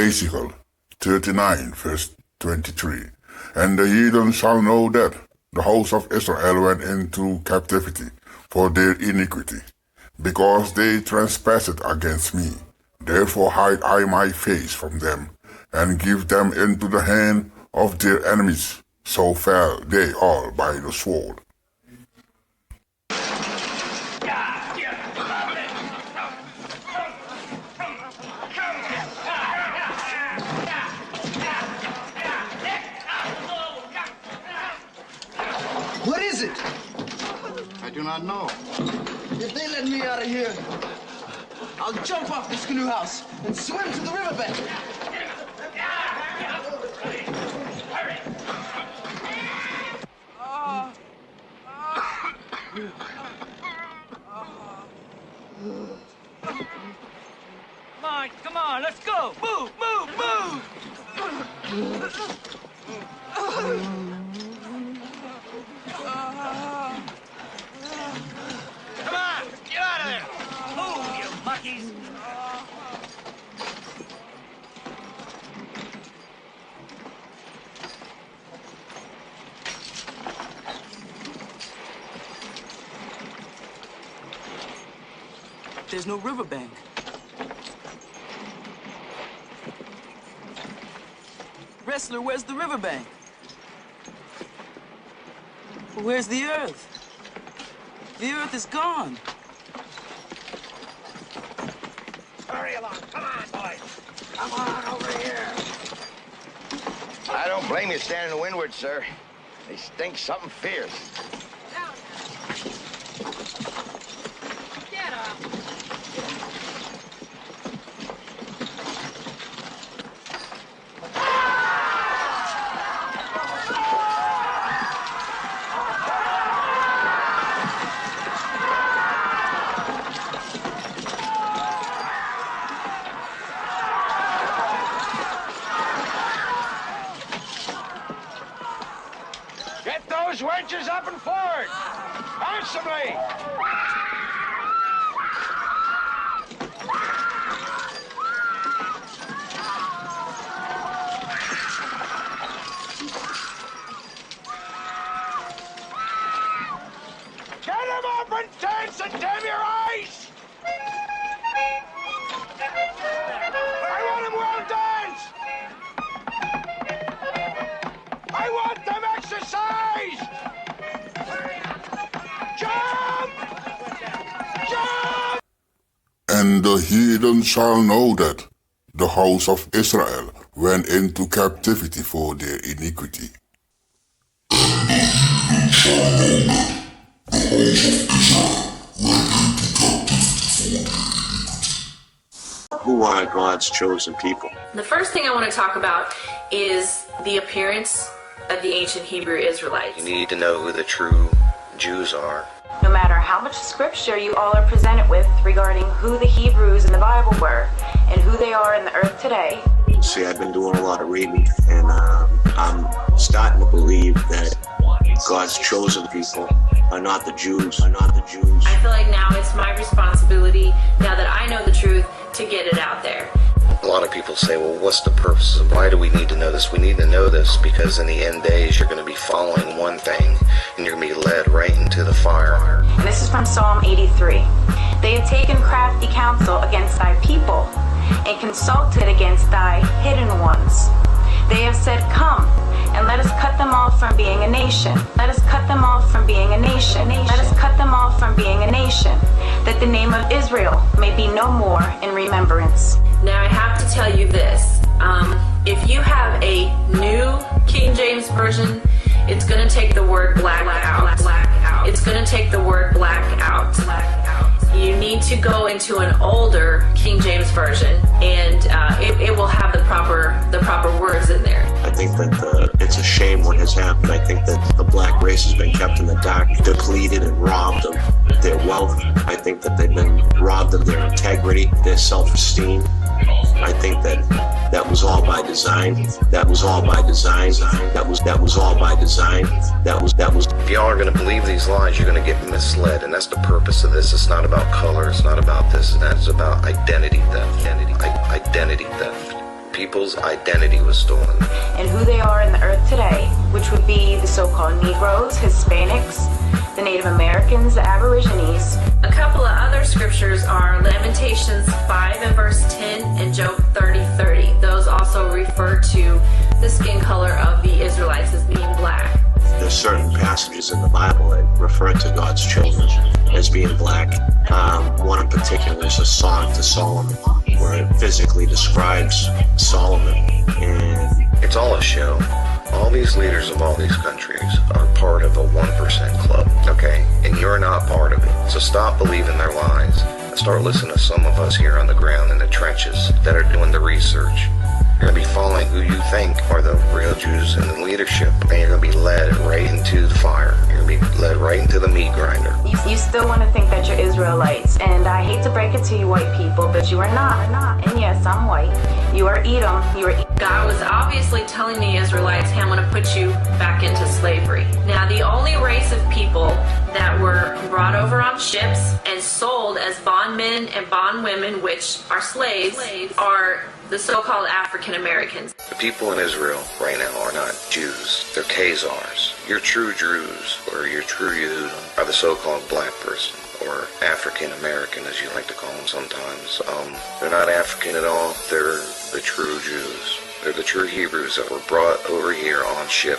Ezekiel 39, verse 23. And the heathen shall know that the house of Israel went into captivity for their iniquity, because they trespassed against me. Therefore hide I my face from them, and give them into the hand of their enemies. So fell they all by the sword. What is it? I do not know. If they let me out of here, I'll jump off this canoe house and swim to the riverbank. Come on, let's go! Move, move, move! Come on, get out of there! Move, you monkeys! There's no riverbank. Wrestler, where's the riverbank? Where's the earth? The earth is gone. Hurry along, come on, boys! Come on over here! I don't blame you standing to windward, sir. They stink something fierce. Down now. Get up! Get those wenches up and forward! Constantly! Get them up in tents and dim your eyes! I want them well danced! I want them exercised! Jump! Jump! And the heathen shall know that the house of Israel went into captivity for their iniquity. Who are God's chosen people? The first thing I want to talk about is the appearance of the ancient Hebrew Israelites. You need to know who the true Jews are. No matter how much scripture you all are presented with regarding who the Hebrews in the Bible were and who they are in the earth today. See, I've been doing a lot of reading, and I'm starting to believe that God's chosen people are not the Jews. I feel like now it's my responsibility, now that I know the truth, to get it out there. A lot of people say, well, what's the purpose? Why do we need to know this? We need to know this because in the end days, you're going to be following one thing, and you're going to be led right into the fire. And this is from Psalm 83. They have taken crafty counsel against thy people and consulted against thy hidden ones. They have said, come, and let us cut them off from being a nation. Let us cut them off from being a nation. Let us cut them off from being a nation, that the name of Israel may be no more in remembrance. Now I have to tell you this. If you have a new King James Version, it's going to take the word black out. It's going to take the word black out. You need to go into an older King James Version, and it will have the proper words in there. I think that it's a shame what has happened. I think that the black race has been kept in the dark, depleted and robbed of their wealth. I think that they've been robbed of their integrity, their self-esteem. I think that was all by design. That was all by design. That was all by design. That was. If y'all are going to believe these lies, you're going to get misled, and that's the purpose of this. It's not about color. It's not about this and that. It's about identity theft. Identity theft. people's identity was stolen. And who they are in the earth today, which would be the so-called Negroes, Hispanics, the Native Americans, the Aborigines. A couple of other scriptures are Lamentations 5 and verse 10 and Job 30:30. Those also refer to the skin color of the Israelites as being black. There's certain passages in the Bible that refer to God's children as being black. One in particular is a Song to Solomon, where it physically describes Solomon. And it's all a show. All these leaders of all these countries are part of a 1% club, okay? And you're not part of it. So stop believing their lies and start listening to some of us here on the ground in the trenches that are doing the research. You're going to be following who you think are the real Jews in the leadership, and you're going to be led right into the fire. You're going to be led right into the meat grinder. You still want to think that you're Israelites, and I hate to break it to you white people, but you are not. And yes, I'm white. You are Edom. God was obviously telling the Israelites, hey, I'm going to put you back into slavery. Now, the only race of people that were brought over on ships and sold as bondmen and bondwomen, which are slaves, are the so-called African Americans. The people in Israel right now are not Jews. They're Khazars. Your true Druze, or your true Yehudim, are the so-called black person, or African American, as you like to call them sometimes. They're not African at all. They're the true Jews. They're the true Hebrews that were brought over here on ship.